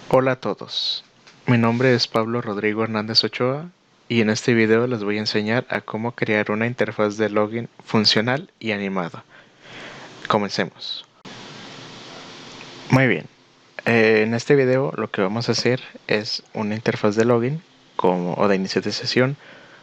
Hola a todos, mi nombre es Pablo Rodrigo Hernández Ochoa y en este video les voy a enseñar a cómo crear una interfaz de login funcional y animada. Comencemos. Muy bien, en este video lo que vamos a hacer es una interfaz de login o de inicio de sesión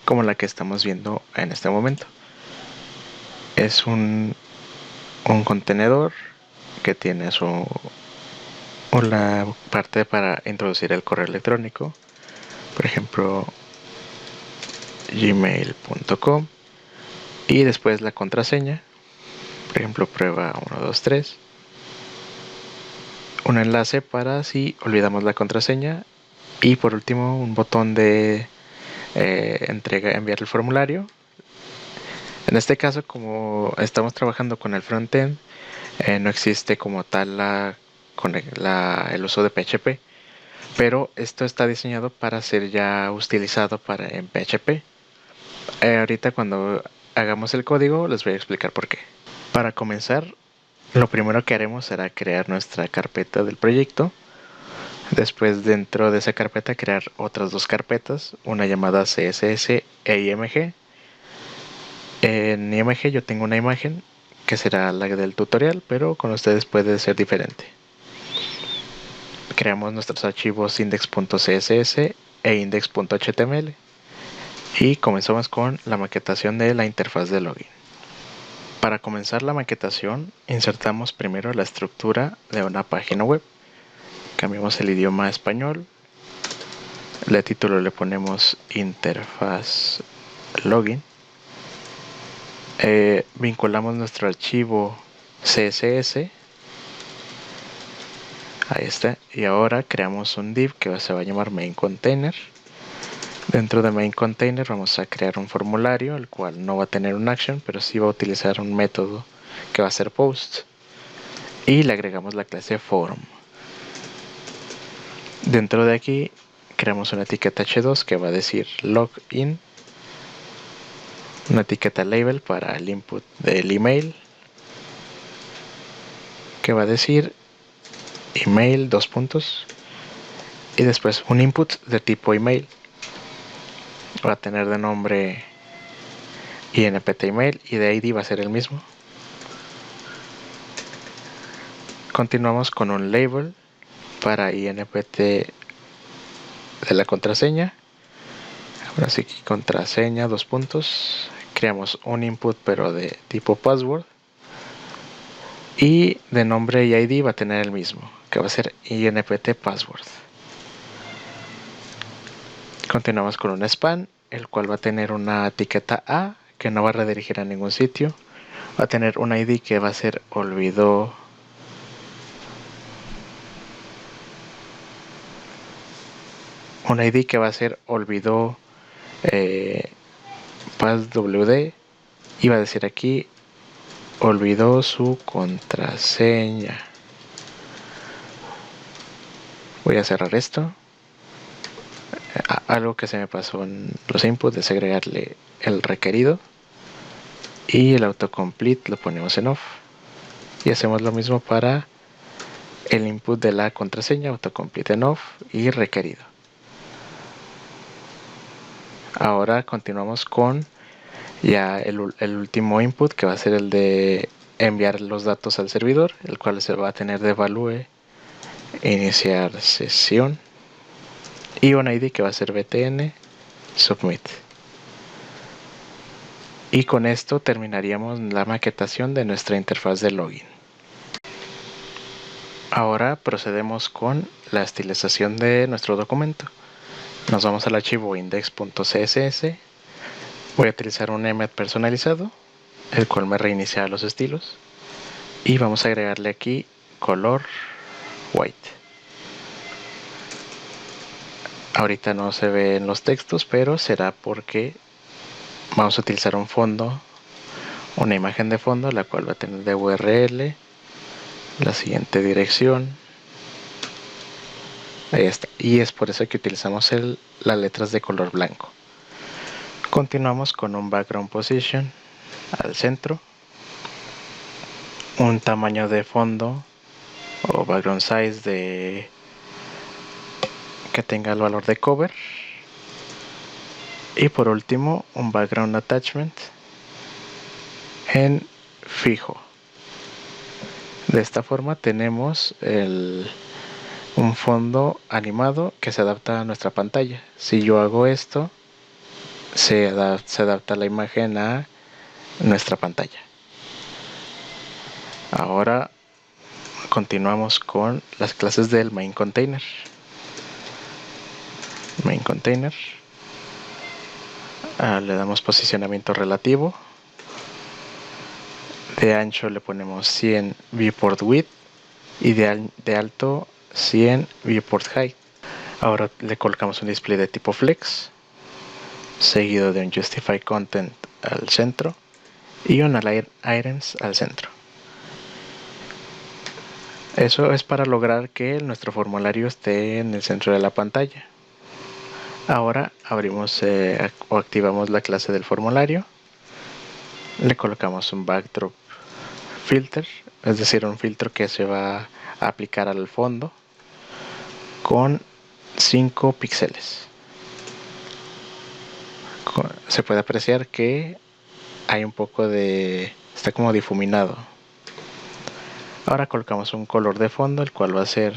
como la que estamos viendo en este momento. Es un contenedor que tiene la parte para introducir el correo electrónico, por ejemplo gmail.com, y después la contraseña, por ejemplo prueba 123, un enlace para si olvidamos la contraseña, y por último un botón de enviar el formulario. En este caso, como estamos trabajando con el frontend, no existe como tal el uso de PHP, pero esto está diseñado para ser ya utilizado en PHP. Ahorita cuando hagamos el código les voy a explicar por qué. Para comenzar, lo primero que haremos será crear nuestra carpeta del proyecto. Después, dentro de esa carpeta, crear otras dos carpetas, una llamada CSS e IMG. En IMG yo tengo una imagen que será la del tutorial, pero con ustedes puede ser diferente. Creamos nuestros archivos index.css e index.html y comenzamos con la maquetación de la interfaz de login. Para comenzar la maquetación, insertamos primero la estructura de una página web. Cambiamos el idioma a español. El título le ponemos interfaz login. Vinculamos nuestro archivo CSS. Ahí está. Y ahora creamos un div que se va a llamar main container. Dentro de main container vamos a crear un formulario, el cual no va a tener un action, pero sí va a utilizar un método que va a ser post. Y le agregamos la clase form. Dentro de aquí creamos una etiqueta h2 que va a decir login, una etiqueta label para el input del email que va a decir email dos puntos, y después un input de tipo email, va a tener de nombre inpt email y de id va a ser el mismo. Continuamos con un label para inpt de la contraseña. Ahora sí que contraseña dos puntos, creamos un input pero de tipo password, y de nombre y id va a tener el mismo, que va a ser inpt password. Continuamos con un span, el cual va a tener una etiqueta a que no va a redirigir a ningún sitio, va a tener un id que va a ser olvidó passwd, y va a decir aquí olvidó su contraseña. Voy a cerrar esto. Algo que se me pasó en los inputs es agregarle el requerido, y el autocomplete lo ponemos en off, y hacemos lo mismo para el input de la contraseña, autocomplete en off y requerido. Ahora continuamos con ya el último input, que va a ser el de enviar los datos al servidor, el cual se va a tener de value iniciar sesión y un id que va a ser btn submit. Y con esto terminaríamos la maquetación de nuestra interfaz de login. Ahora procedemos con la estilización de nuestro documento. Nos vamos al archivo index.css. Voy a utilizar un emmet personalizado, el cual me reinicia los estilos, y vamos a agregarle aquí color white. Ahorita no se ven los textos, pero será porque vamos a utilizar un fondo, una imagen de fondo, la cual va a tener de URL la siguiente dirección. Ahí está, y es por eso que utilizamos las letras de color blanco. Continuamos con un background position al centro, un tamaño de fondo o background size de que tenga el valor de cover. Y por último, un background attachment en fijo. De esta forma tenemos un fondo animado que se adapta a nuestra pantalla. Si yo hago esto, se adapta la imagen a nuestra pantalla. Ahora continuamos con las clases del main container. Main container. Le damos posicionamiento relativo. De ancho le ponemos 100 viewport width y de alto 100 viewport height. Ahora le colocamos un display de tipo flex, seguido de un justify content al centro y un align items al centro. Eso es para lograr que nuestro formulario esté en el centro de la pantalla. Ahora abrimos o activamos la clase del formulario. Le colocamos un backdrop filter, es decir, un filtro que se va a aplicar al fondo con 5 píxeles. Se puede apreciar que hay un poco está como difuminado. Ahora colocamos un color de fondo, el cual va a ser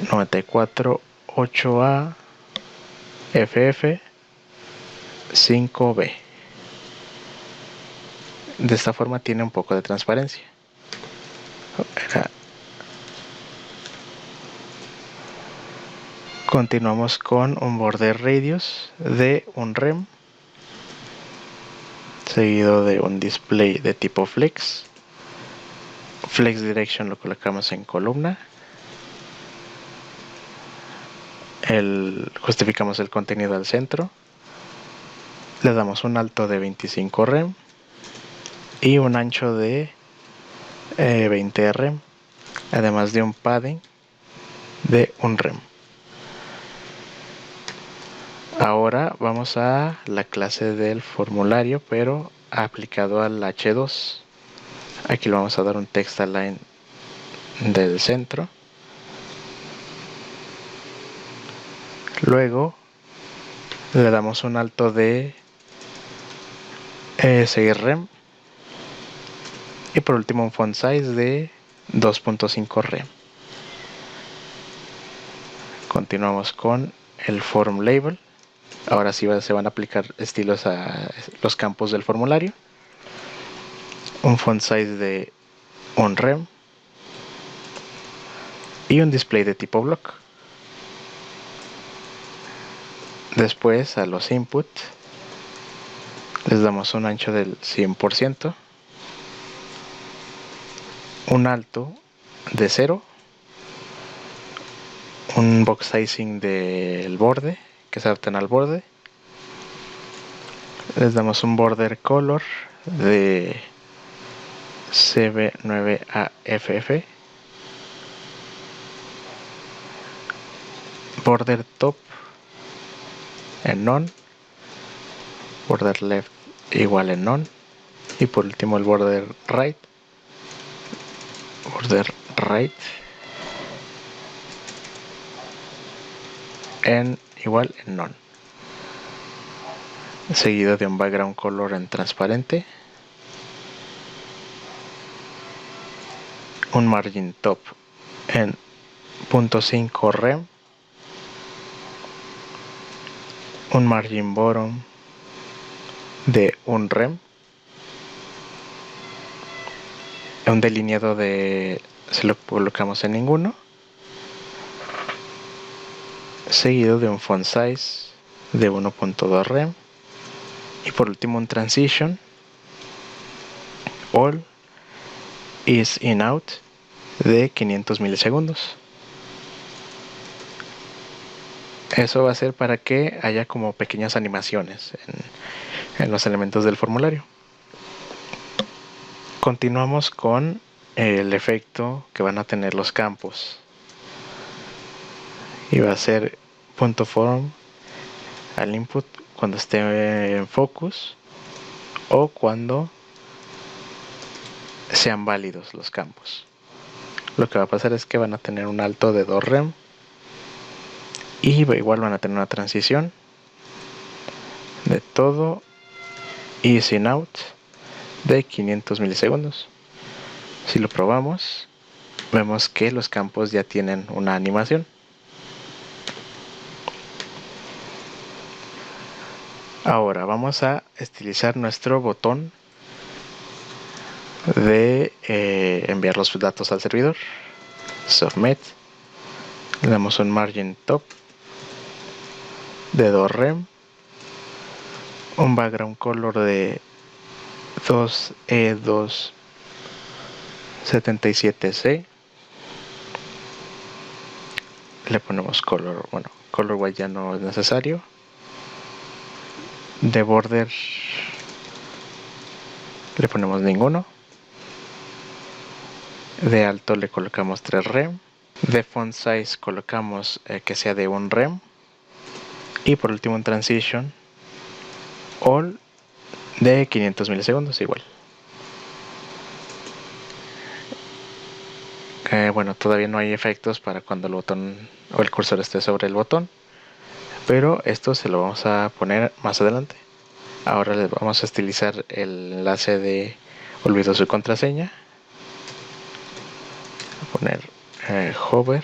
948A FF 5B. De esta forma tiene un poco de transparencia. Continuamos con un border radius de un rem, seguido de un display de tipo flex. Flex direction lo colocamos en columna. Justificamos el contenido al centro. Le damos un alto de 25 rem y un ancho de 20 rem, además de un padding de un rem. Ahora vamos a la clase del formulario, pero aplicado al H2. Aquí le vamos a dar un text align del centro. Luego le damos un alto de 6 rem. Y por último un font size de 2.5 rem. Continuamos con el form label. Ahora sí se van a aplicar estilos a los campos del formulario. Un font size de 1 rem. Y un display de tipo block. Después a los input les damos un ancho del 100%. Un alto de 0. Un box sizing del borde, que se adapten al borde. Les damos un border color de CB9AFF. Border top en none. Border left igual en none. Y por último el border right. Border right en igual en none. Seguido de un background color en transparente. Un margin top en 0.5 rem. Un margin bottom de 1 rem. Un delineado se lo colocamos en ninguno. Seguido de un font size de 1.2 rem. Y por último un transition all is in out de 500 milisegundos. Eso va a ser para que haya como pequeñas animaciones en los elementos del formulario. Continuamos con el efecto que van a tener los campos. Y va a ser punto form al input cuando esté en focus o cuando sean válidos los campos. Lo que va a pasar es que van a tener un alto de 2 rem y igual van a tener una transición de todo y sin out de 500 milisegundos. Si lo probamos, vemos que los campos ya tienen una animación. Ahora vamos a estilizar nuestro botón de enviar los datos al servidor. Submit. Le damos un margin top de 2 rem, un background color de 2E277C. Le ponemos color, bueno, color white ya no es necesario. De border le ponemos ninguno. De alto le colocamos 3 rem. De font size colocamos que sea de 1 rem. Y por último en transition all de 500 milisegundos igual. Bueno, todavía no hay efectos para cuando el botón o el cursor esté sobre el botón, pero esto se lo vamos a poner más adelante. Ahora les vamos a estilizar el enlace de olvidó su contraseña. Voy a poner hover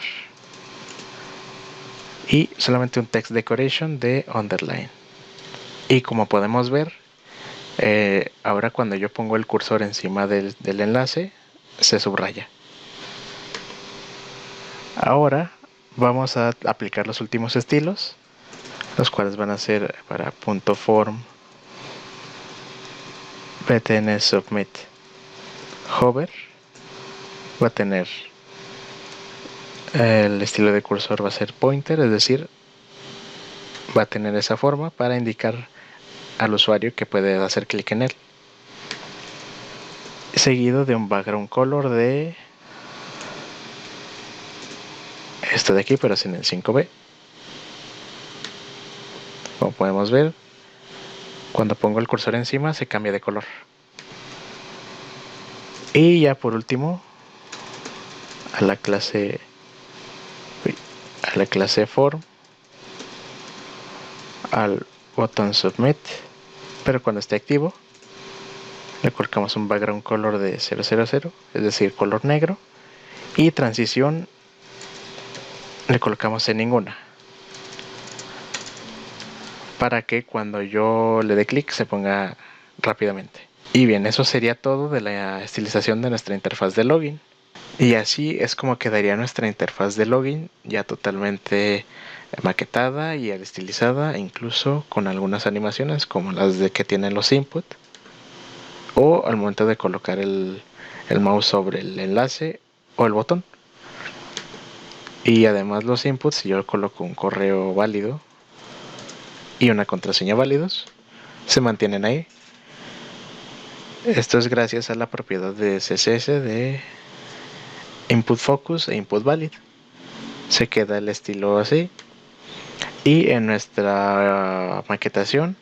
y solamente un text decoration de underline. Y como podemos ver, ahora cuando yo pongo el cursor encima del enlace se subraya. Ahora vamos a aplicar los últimos estilos, los cuales van a ser para .form, btn submit, hover. Va a tener el estilo de cursor va a ser pointer, es decir, va a tener esa forma para indicar al usuario que puede hacer clic en él. Seguido de un background color de esto de aquí, pero sin el 5B. Como podemos ver, cuando pongo el cursor encima se cambia de color. Y ya por último, a la clase form, al botón submit, pero cuando esté activo le colocamos un background color de 000, es decir, color negro, y transición le colocamos en ninguna, para que cuando yo le dé clic se ponga rápidamente. Y bien, eso sería todo de la estilización de nuestra interfaz de login. Y así es como quedaría nuestra interfaz de login, ya totalmente maquetada y estilizada, incluso con algunas animaciones como las de que tienen los input, o al momento de colocar el mouse sobre el enlace o el botón. Y además los inputs, si yo coloco un correo válido y una contraseña válidos, se mantienen ahí. Esto es gracias a la propiedad de CSS de input focus e input valid. Se queda el estilo así. Y en nuestra maquetación,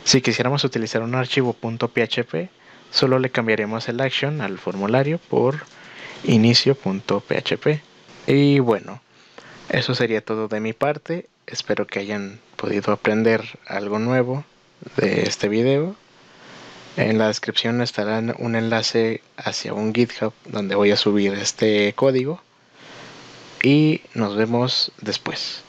si quisiéramos utilizar un archivo .php, solo le cambiaremos el action al formulario por inicio.php. Y bueno, eso sería todo de mi parte. Espero que hayan podido aprender algo nuevo de este video. En la descripción estará un enlace hacia un GitHub donde voy a subir este código. Y nos vemos después.